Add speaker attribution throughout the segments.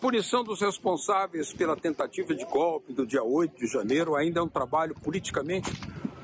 Speaker 1: punição dos responsáveis pela tentativa de golpe do dia 8 de janeiro ainda é um trabalho politicamente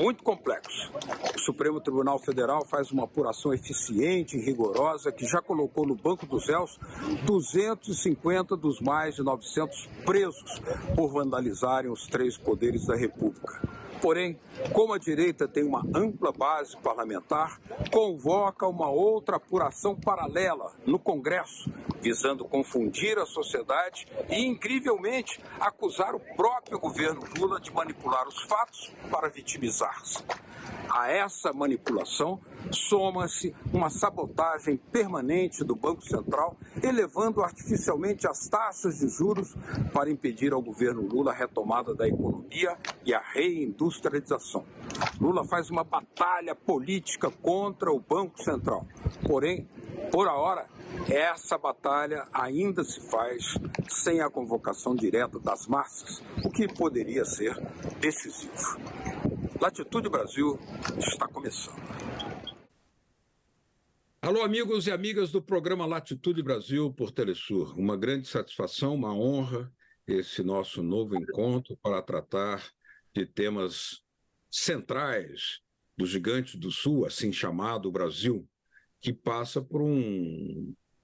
Speaker 1: muito complexo. O Supremo Tribunal Federal faz uma apuração eficiente e rigorosa que já colocou no banco dos réus 250 dos mais de 900 presos por vandalizarem os três poderes da República. Porém, como a direita tem uma ampla base parlamentar, convoca uma outra apuração paralela no Congresso, visando confundir a sociedade e, incrivelmente, acusar o próprio governo Lula de manipular os fatos para vitimizar-se. A essa manipulação soma-se uma sabotagem permanente do Banco Central, elevando artificialmente as taxas de juros para impedir ao governo Lula a retomada da economia e a reindustrialização. Lula faz uma batalha política contra o Banco Central. Porém, por ahora, essa batalha ainda se faz sem a convocação direta das massas, o que poderia ser decisivo. Latitude Brasil está começando. Alô, amigos e amigas do programa Latitude Brasil por Telesur. Uma grande satisfação, uma honra esse nosso novo encontro para tratar de temas centrais do gigante do Sul, assim chamado Brasil, que passa por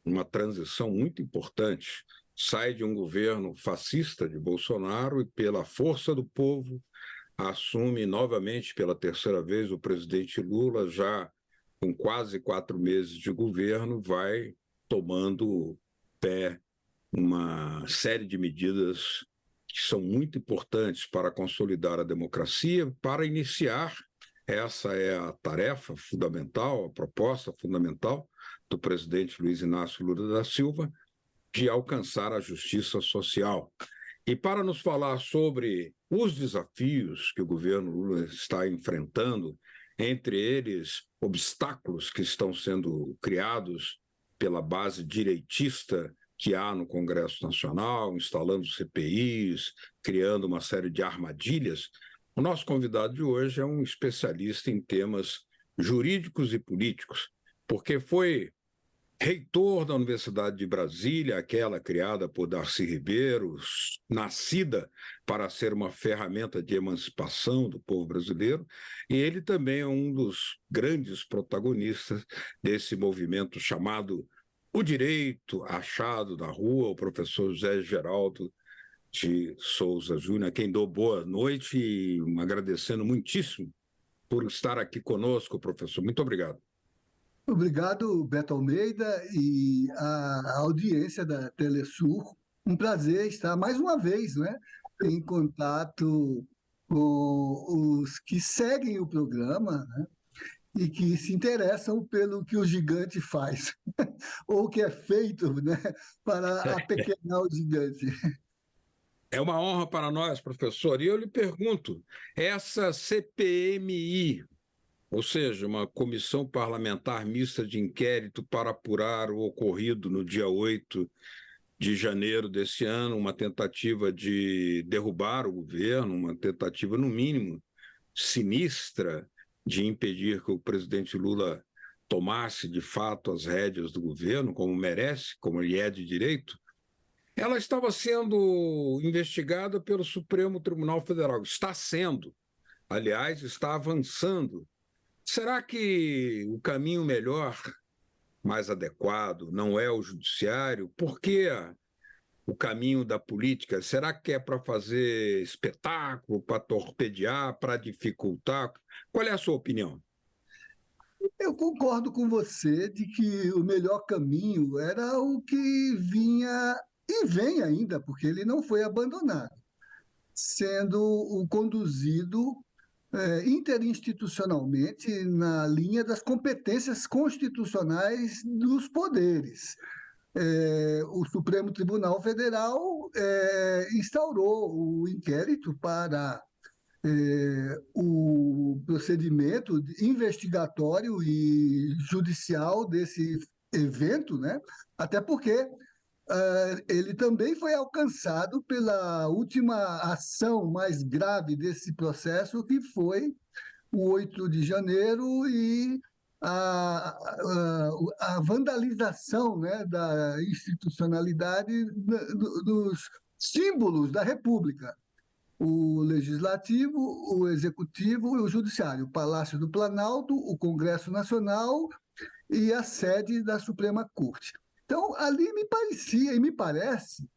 Speaker 1: uma transição muito importante. Sai de um governo fascista de Bolsonaro e, pela força do povo, assume novamente pela terceira vez o presidente Lula, já com quase 4 meses de governo, vai tomando pé uma série de medidas que são muito importantes para consolidar a democracia, para iniciar, essa é a tarefa fundamental, a proposta fundamental do presidente Luiz Inácio Lula da Silva, de alcançar a justiça social. E para nos falar sobre os desafios que o governo Lula está enfrentando, entre eles obstáculos que estão sendo criados pela base direitista que há no Congresso Nacional, instalando CPIs, criando uma série de armadilhas, o nosso convidado de hoje é um especialista em temas jurídicos e políticos, porque foi reitor da Universidade de Brasília, aquela criada por Darcy Ribeiro, nascida para ser uma ferramenta de emancipação do povo brasileiro, e ele também é um dos grandes protagonistas desse movimento chamado O Direito Achado na Rua, o professor José Geraldo de Souza Júnior, a quem dou boa noite e agradecendo muitíssimo por estar aqui conosco, professor. Muito obrigado.
Speaker 2: Obrigado, Beto Almeida e a audiência da Telesur. Um prazer estar mais uma vez, né, em contato com os que seguem o programa, né, e que se interessam pelo que o gigante faz, ou que é feito, né, para apequenar o gigante.
Speaker 1: É uma honra para nós, professor. E eu lhe pergunto, essa CPMI, ou seja, uma comissão parlamentar mista de inquérito para apurar o ocorrido no dia 8 de janeiro desse ano, uma tentativa de derrubar o governo, uma tentativa, no mínimo, sinistra de impedir que o presidente Lula tomasse, de fato, as rédeas do governo, como merece, como ele é de direito. Ela estava sendo investigada pelo Supremo Tribunal Federal. Está sendo, aliás, está avançando. Será que o caminho melhor, mais adequado, não é o judiciário? Por que o caminho da política? Será que é para fazer espetáculo, para torpedear, para dificultar? Qual é a sua opinião?
Speaker 2: Eu concordo com você de que o melhor caminho era o que vinha e vem ainda, porque ele não foi abandonado, sendo o conduzido interinstitucionalmente na linha das competências constitucionais dos poderes. O Supremo Tribunal Federal instaurou o inquérito para o procedimento investigatório e judicial desse evento, né? Até porque ele também foi alcançado pela última ação mais grave desse processo, que foi o 8 de janeiro e a vandalização, né, da institucionalidade dos símbolos da República. O Legislativo, o Executivo e o Judiciário, o Palácio do Planalto, o Congresso Nacional e a sede da Suprema Corte. Então, ali me parecia e me parece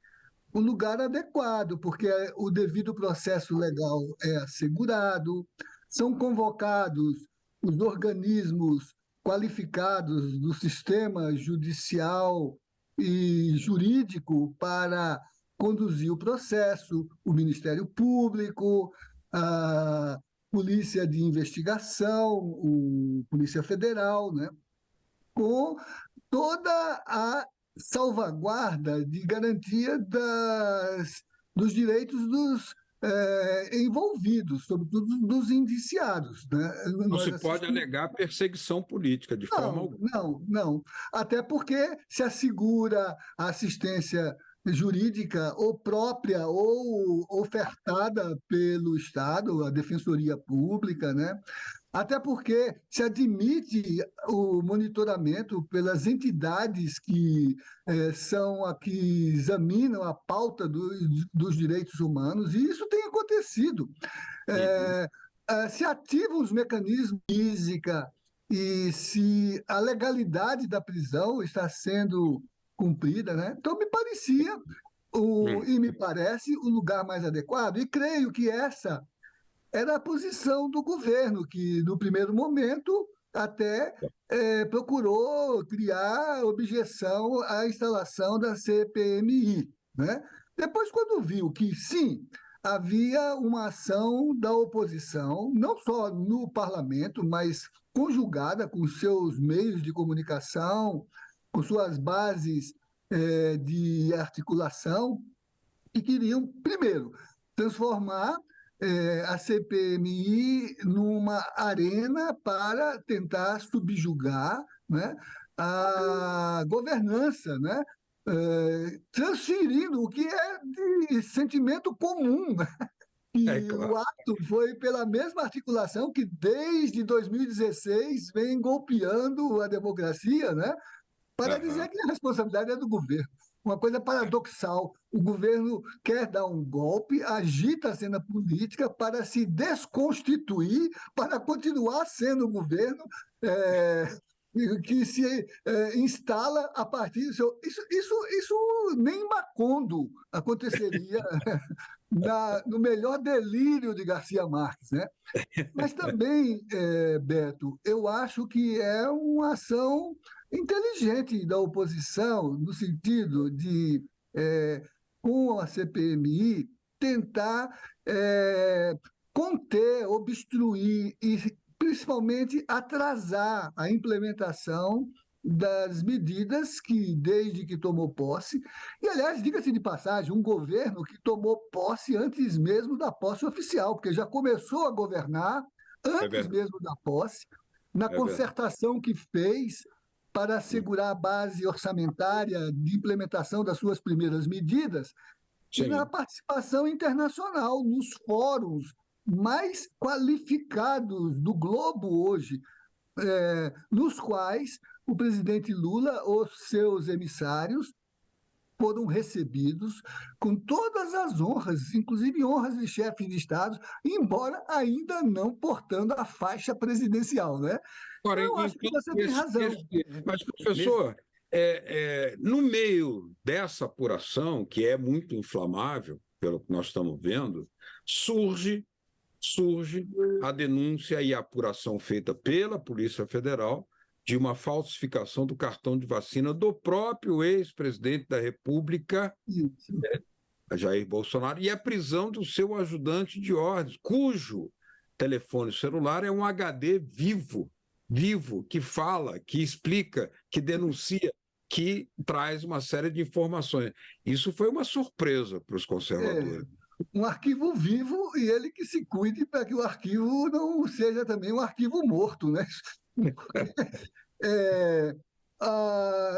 Speaker 2: o lugar adequado, porque o devido processo legal é assegurado, são convocados os organismos qualificados do sistema judicial e jurídico para conduzir o processo, o Ministério Público, a Polícia de Investigação, a Polícia Federal, né? Com toda a salvaguarda de garantia dos direitos dos envolvidos, sobretudo dos indiciados. Né?
Speaker 1: Não se pode alegar perseguição política de forma alguma.
Speaker 2: Não. Até porque se assegura a assistência jurídica ou própria ou ofertada pelo Estado, a Defensoria Pública, né? Até porque se admite o monitoramento pelas entidades que que examinam a pauta dos direitos humanos, e isso tem acontecido. Se ativam os mecanismos de física e se a legalidade da prisão está sendo cumprida, né? Então me parecia e me parece o lugar mais adequado, e creio que essa era a posição do governo, que, no primeiro momento, até procurou criar objeção à instalação da CPMI. Né? Depois, quando viu que, sim, havia uma ação da oposição, não só no parlamento, mas conjugada com seus meios de comunicação, com suas bases de articulação, que queriam, primeiro, transformar a CPMI numa arena para tentar subjugar, né, a governança, né, transferindo o que é de sentimento comum. Né? E
Speaker 1: claro.
Speaker 2: O ato foi pela mesma articulação que, desde 2016, vem golpeando a democracia, né, para dizer que a responsabilidade é do governo. Uma coisa paradoxal. O governo quer dar um golpe, agita a cena política para se desconstituir, para continuar sendo o governo que se instala a partir do seu... Isso nem em Macondo aconteceria no melhor delírio de Garcia Marques. Né? Mas também, Beto, eu acho que é uma ação inteligente da oposição, no sentido de, com a CPMI, tentar conter, obstruir e, principalmente, atrasar a implementação das medidas que, desde que tomou posse, e, aliás, diga-se de passagem, um governo que tomou posse antes mesmo da posse oficial, porque já começou a governar antes mesmo da posse, na concertação que fez para assegurar a base orçamentária de implementação das suas primeiras medidas, e na participação internacional, nos fóruns mais qualificados do globo hoje, nos quais o presidente Lula, os seus emissários, foram recebidos com todas as honras, inclusive honras de chefe de Estado, embora ainda não portando a faixa presidencial. Né?
Speaker 1: Agora,
Speaker 2: eu acho que você tem razão.
Speaker 1: Mas, professor, no meio dessa apuração, que é muito inflamável, pelo que nós estamos vendo, surge a denúncia e a apuração feita pela Polícia Federal de uma falsificação do cartão de vacina do próprio ex-presidente da República, Jair Bolsonaro, e a prisão do seu ajudante de ordens, cujo telefone celular é um HD vivo, que fala, que explica, que denuncia, que traz uma série de informações. Isso foi uma surpresa para os conservadores.
Speaker 2: Um arquivo vivo, e ele que se cuide para que o arquivo não seja também um arquivo morto, né?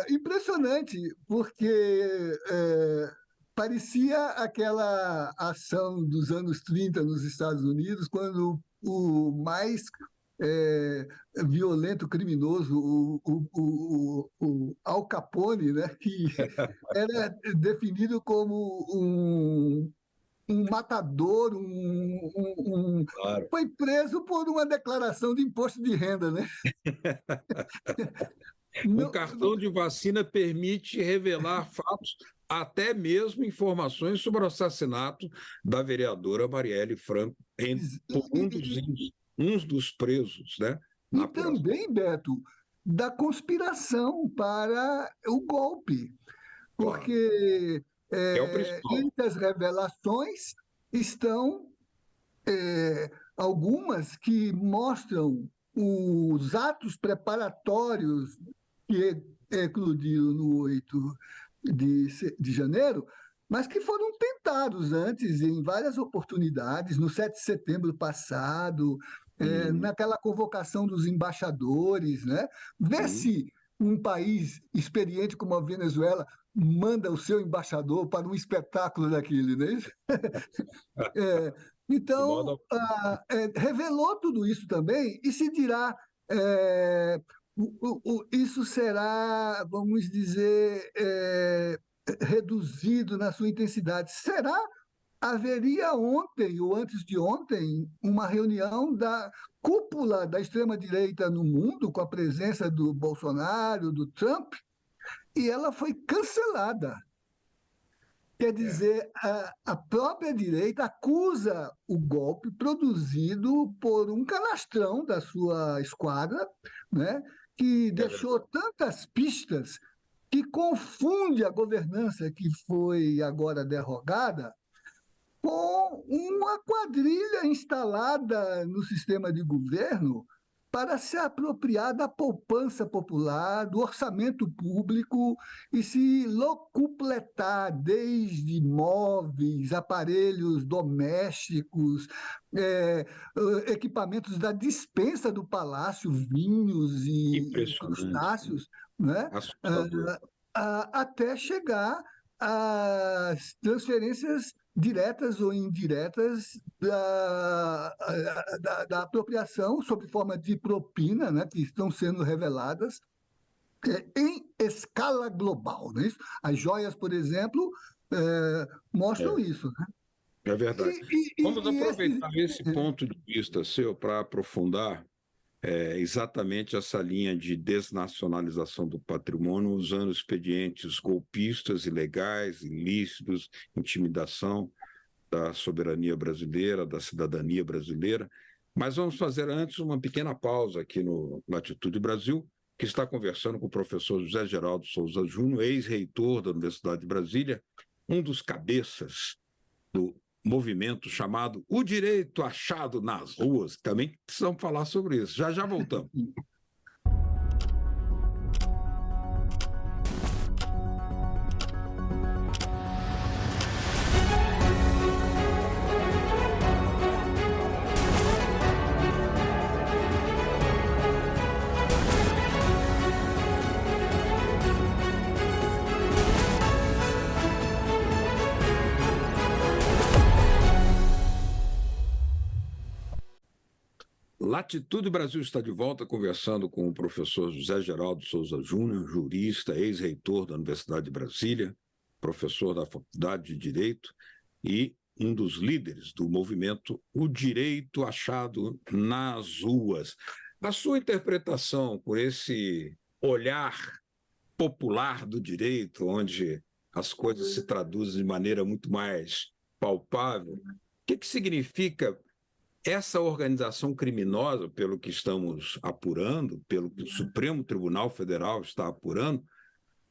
Speaker 2: Impressionante, porque parecia aquela ação dos anos 30 nos Estados Unidos, quando o mais violento, criminoso, o Al Capone, né, que era definido como um matador,
Speaker 1: Claro.
Speaker 2: foi preso por uma declaração de imposto de renda, né?
Speaker 1: Um
Speaker 2: Não,
Speaker 1: cartão de vacina permite revelar fatos, até mesmo informações sobre o assassinato da vereadora Marielle Franco, por uns dos presos, né, na
Speaker 2: e
Speaker 1: apuração.
Speaker 2: também, Beto, da conspiração para o golpe,
Speaker 1: Claro.
Speaker 2: porque
Speaker 1: É o principal.
Speaker 2: entre as revelações estão algumas que mostram os atos preparatórios que eclodiram no 8 de janeiro, mas que foram tentados antes em várias oportunidades, no 7 de setembro passado, naquela convocação dos embaixadores, né? Vê se um país experiente como a Venezuela manda o seu embaixador para um espetáculo daquele, né? É,
Speaker 1: De
Speaker 2: então,
Speaker 1: modo
Speaker 2: revelou tudo isso também, e se dirá, é, isso será, vamos dizer, reduzido na sua intensidade. Será? Haveria ontem, ou antes de ontem, uma reunião da cúpula da extrema-direita no mundo, com a presença do Bolsonaro, do Trump, e ela foi cancelada. Quer dizer, a própria direita acusa o golpe produzido por um canastrão da sua esquadra, né, que deixou tantas pistas que confunde a governança que foi agora derrogada com uma quadrilha instalada no sistema de governo para se apropriar da poupança popular, do orçamento público e se locupletar desde móveis, aparelhos domésticos, equipamentos da despensa do palácio, vinhos e
Speaker 1: impressionante,
Speaker 2: crustáceos, né?
Speaker 1: assustador.
Speaker 2: Até chegar às transferências diretas ou indiretas da apropriação sob forma de propina, né, que estão sendo reveladas em escala global. Não é isso? As joias, por exemplo, mostram
Speaker 1: É,
Speaker 2: isso. Né?
Speaker 1: é verdade. Vamos
Speaker 2: Esse,
Speaker 1: aproveitar esse ponto de vista seu para aprofundar exatamente essa linha de desnacionalização do patrimônio, usando expedientes golpistas, ilegais, ilícitos, intimidação da soberania brasileira, da cidadania brasileira. Mas vamos fazer antes uma pequena pausa aqui no Latitude Brasil, que está conversando com o professor José Geraldo Souza Júnior, ex-reitor da Universidade de Brasília, um dos cabeças do movimento chamado O Direito Achado nas Ruas. Também precisamos falar sobre isso. Já já voltamos. Latitude Brasil está de volta conversando com o professor José Geraldo Souza Júnior, jurista, ex-reitor da Universidade de Brasília, professor da Faculdade de Direito e um dos líderes do movimento O Direito Achado nas Ruas. A sua interpretação por esse olhar popular do direito, onde as coisas se traduzem de maneira muito mais palpável, o que significa essa organização criminosa, pelo que estamos apurando, pelo que o Supremo Tribunal Federal está apurando,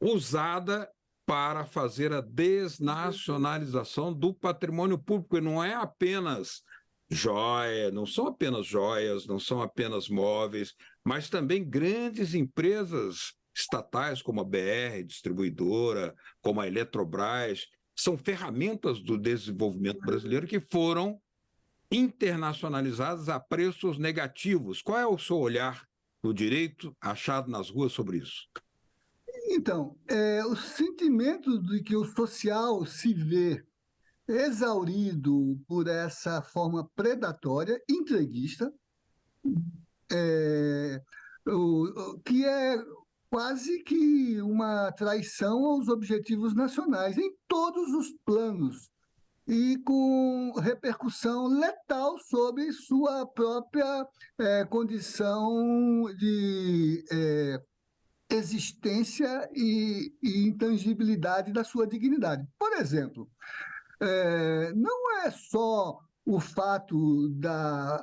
Speaker 1: usada para fazer a desnacionalização do patrimônio público? E não é apenas joia, não são apenas joias, não são apenas móveis, mas também grandes empresas estatais como a BR Distribuidora, como a Eletrobras, são ferramentas do desenvolvimento brasileiro que foram internacionalizadas a preços negativos. Qual é o seu olhar do direito achado nas ruas sobre isso?
Speaker 2: Então, o sentimento de que o social se vê exaurido por essa forma predatória, entreguista, que é quase que uma traição aos objetivos nacionais, em todos os planos, e com repercussão letal sobre sua própria condição de existência e intangibilidade da sua dignidade. Por exemplo, não é só o fato da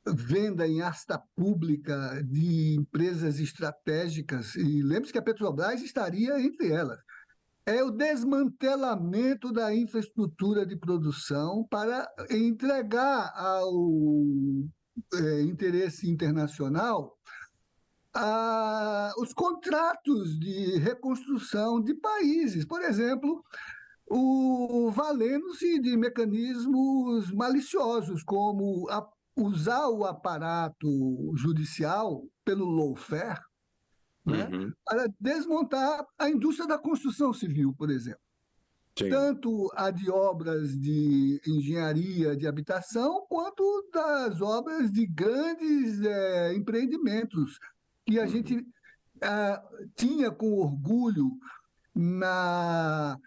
Speaker 2: venda em asta pública de empresas estratégicas, e lembre-se que a Petrobras estaria entre elas. É o desmantelamento da infraestrutura de produção para entregar ao interesse internacional os contratos de reconstrução de países. Por exemplo, valendo-se de mecanismos maliciosos, como usar o aparato judicial pelo lawfare, né, para desmontar a indústria da construção civil, por exemplo. Sim. Tanto a de obras de engenharia de habitação, quanto das obras de grandes empreendimentos, que a gente tinha com orgulho na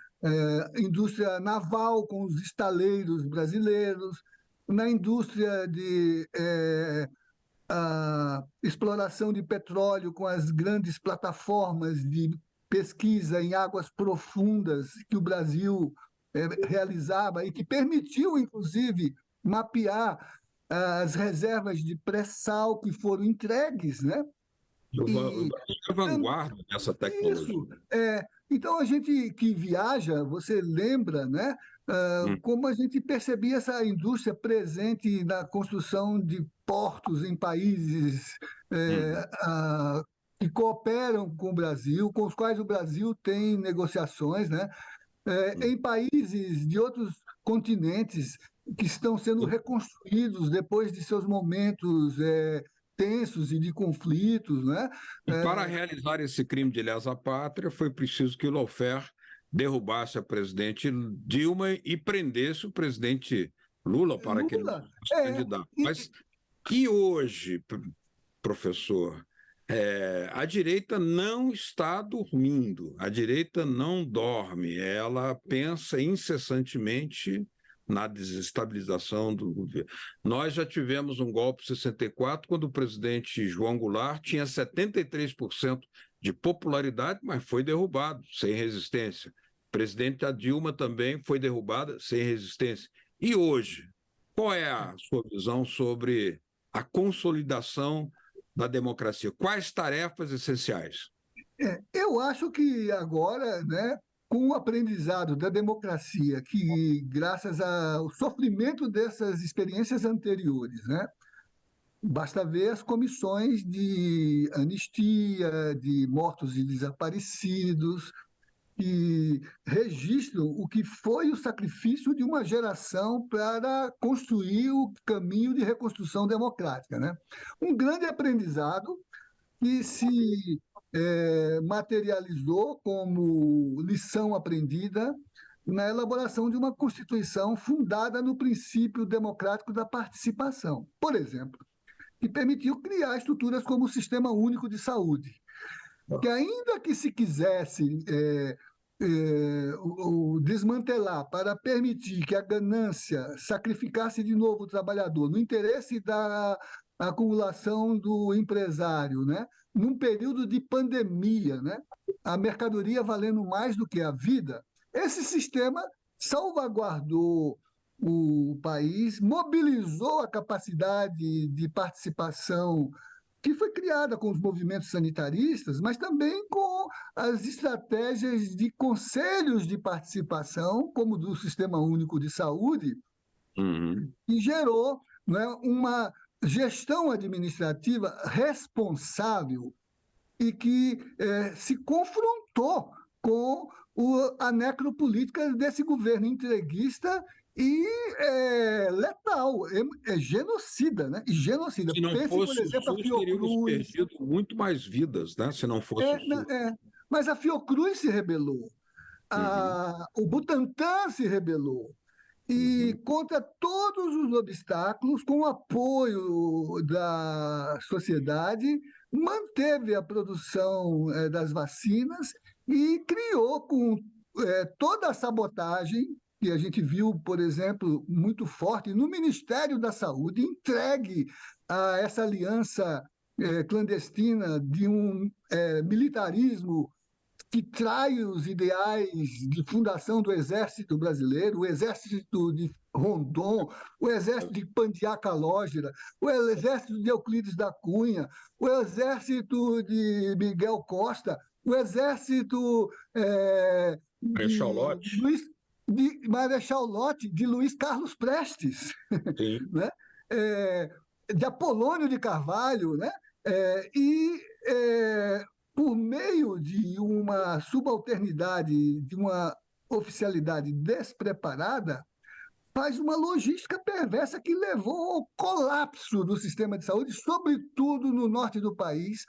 Speaker 2: indústria naval, com os estaleiros brasileiros, na indústria de exploração de petróleo, com as grandes plataformas de pesquisa em águas profundas que o Brasil realizava e que permitiu, inclusive, mapear as reservas de pré-sal que foram entregues, né?
Speaker 1: O Brasil é vanguarda dessa tecnologia.
Speaker 2: Isso. Então, a gente que viaja, você lembra, né? Como a gente percebia essa indústria presente na construção de portos em países que cooperam com o Brasil, com os quais o Brasil tem negociações, né? Em países de outros continentes que estão sendo reconstruídos depois de seus momentos tensos e de conflitos, né?
Speaker 1: E para realizar esse crime de lesa pátria, foi preciso que o lawfare derrubasse a presidente Dilma e prendesse o presidente Lula para que ele não fosse candidato. Mas e hoje, professor, a direita não está dormindo, a direita não dorme, ela pensa incessantemente na desestabilização do governo. Nós já tivemos um golpe em 64, quando o presidente João Goulart tinha 73% de popularidade, mas foi derrubado, sem resistência. O presidente Dilma também foi derrubada, sem resistência. E hoje, qual é a sua visão sobre a consolidação da democracia? Quais tarefas essenciais?
Speaker 2: Eu acho que agora, né, com o aprendizado da democracia, que graças ao sofrimento dessas experiências anteriores, né, basta ver as comissões de anistia, de mortos e desaparecidos, que registram o que foi o sacrifício de uma geração para construir o caminho de reconstrução democrática, né? Um grande aprendizado que se materializou como lição aprendida na elaboração de uma Constituição fundada no princípio democrático da participação, por exemplo, que permitiu criar estruturas como o Sistema Único de Saúde, que ainda que se quisesse desmantelar para permitir que a ganância sacrificasse de novo o trabalhador no interesse da acumulação do empresário, né? Num período de pandemia, né? A mercadoria valendo mais do que a vida, esse sistema salvaguardou o país, mobilizou a capacidade de participação que foi criada com os movimentos sanitaristas, mas também com as estratégias de conselhos de participação, como do Sistema Único de Saúde, que gerou, né, uma gestão administrativa responsável e que se confrontou com a necropolítica desse governo entreguista e letal, genocida, né? Genocida.
Speaker 1: Se não
Speaker 2: Pense,
Speaker 1: fosse
Speaker 2: por exemplo,
Speaker 1: o SUS, teríamos perdido muito mais vidas, né? Se não fosse o SUS.
Speaker 2: Mas a Fiocruz se rebelou, o Butantan se rebelou, e contra todos os obstáculos, com o apoio da sociedade, manteve a produção das vacinas e criou com toda a sabotagem que a gente viu, por exemplo, muito forte no Ministério da Saúde, entregue a essa aliança clandestina de um militarismo que trai os ideais de fundação do Exército Brasileiro, o Exército de Rondon, o Exército de Pandiá Calógera, o Exército de Euclides da Cunha, o Exército de Miguel Costa, o Exército de Marechal Lott, de Luiz Carlos Prestes, né? De Apolônio de Carvalho, né? Por meio de uma subalternidade, de uma oficialidade despreparada, faz uma logística perversa que levou ao colapso do sistema de saúde, sobretudo no norte do país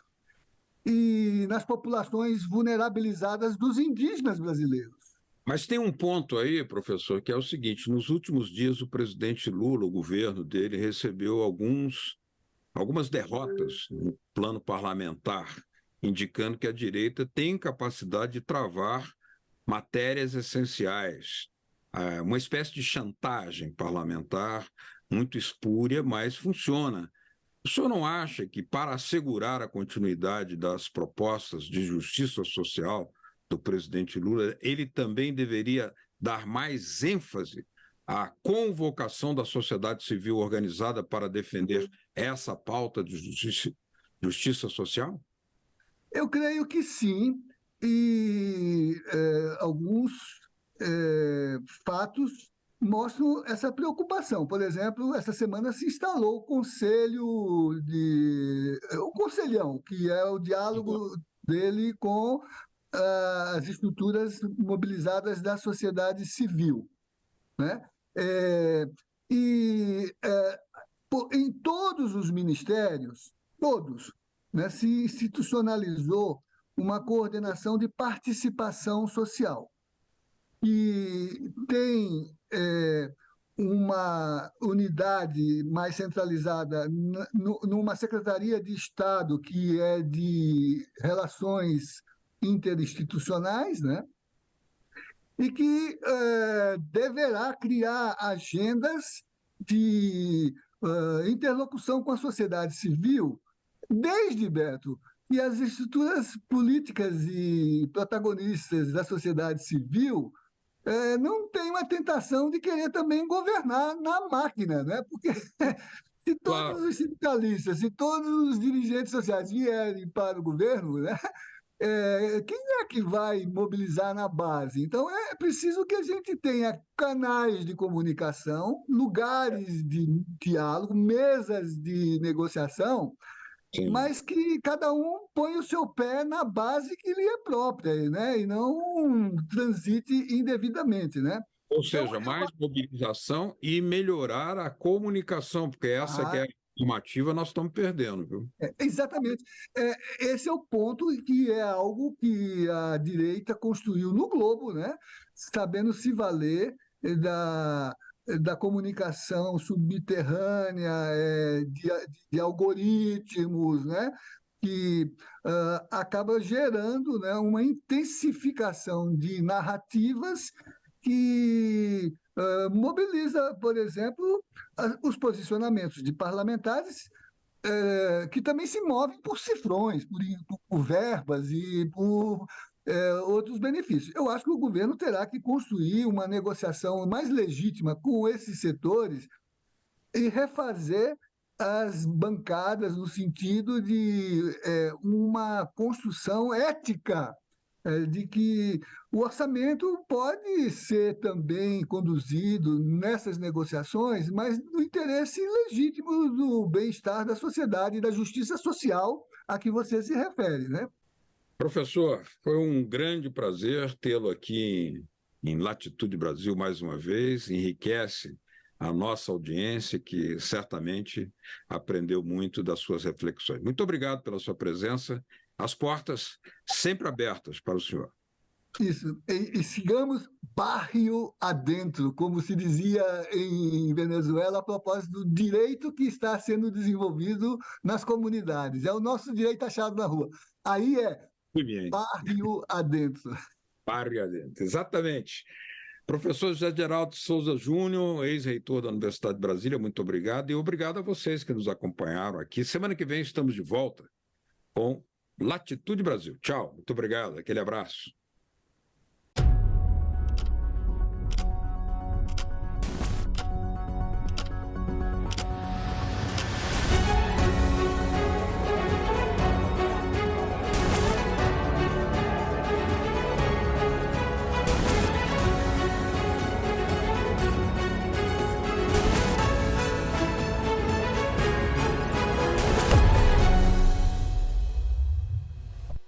Speaker 2: e nas populações vulnerabilizadas dos indígenas brasileiros.
Speaker 1: Mas tem um ponto aí, professor, que é o seguinte: nos últimos dias o presidente Lula, o governo dele, recebeu algumas derrotas no plano parlamentar, indicando que a direita tem capacidade de travar matérias essenciais, uma espécie de chantagem parlamentar muito espúria, mas funciona. O senhor não acha que, para assegurar a continuidade das propostas de justiça social do presidente Lula, ele também deveria dar mais ênfase à convocação da sociedade civil organizada para defender essa pauta de justiça social?
Speaker 2: Eu creio que sim, e alguns fatos mostram essa preocupação. Por exemplo, essa semana se instalou o Conselhão, que é o diálogo dele com as estruturas mobilizadas da sociedade civil, né? Em todos os ministérios, todos, né, se institucionalizou uma coordenação de participação social. E tem uma unidade mais centralizada numa Secretaria de Estado que é de Relações Interinstitucionais, né? E que deverá criar agendas de interlocução com a sociedade civil, desde, Beto, que as estruturas políticas e protagonistas da sociedade civil não têm uma tentação de querer também governar na máquina, né? Porque se todos os sindicalistas, se todos os dirigentes sociais vierem para o governo, né? Quem é que vai mobilizar na base? Então, é preciso que a gente tenha canais de comunicação, lugares de diálogo, mesas de negociação,
Speaker 1: Sim.
Speaker 2: Mas que cada um põe o seu pé na base que lhe é própria, né? E não transite indevidamente, né?
Speaker 1: Ou seja, mais mobilização e melhorar a comunicação, porque essa que é a normativa nós estamos perdendo, viu?
Speaker 2: Exatamente. Esse é o ponto que é algo que a direita construiu no globo, né? Sabendo se valer da comunicação subterrânea, de algoritmos, né? Que acaba gerando, né, uma intensificação de narrativas que mobiliza, por exemplo, os posicionamentos de parlamentares que também se movem por cifrões, por verbas e por outros benefícios. Eu acho que o governo terá que construir uma negociação mais legítima com esses setores e refazer as bancadas no sentido de uma construção ética de que o orçamento pode ser também conduzido nessas negociações, mas no interesse legítimo do bem-estar da sociedade e da justiça social a que você se refere, né?
Speaker 1: Professor, foi um grande prazer tê-lo aqui em Latitude Brasil mais uma vez, enriquece a nossa audiência, que certamente aprendeu muito das suas reflexões. Muito obrigado pela sua presença. As portas sempre abertas para o senhor.
Speaker 2: Isso. E sigamos barrio adentro, como se dizia em Venezuela, a propósito do direito que está sendo desenvolvido nas comunidades. É o nosso direito achado na rua. Aí é
Speaker 1: Muito bem.
Speaker 2: barrio adentro.
Speaker 1: Barrio adentro. Exatamente. Professor José Geraldo Souza Júnior, ex-reitor da Universidade de Brasília, muito obrigado. E obrigado a vocês que nos acompanharam aqui. Semana que vem estamos de volta com Latitude Brasil. Tchau, muito obrigado, aquele abraço.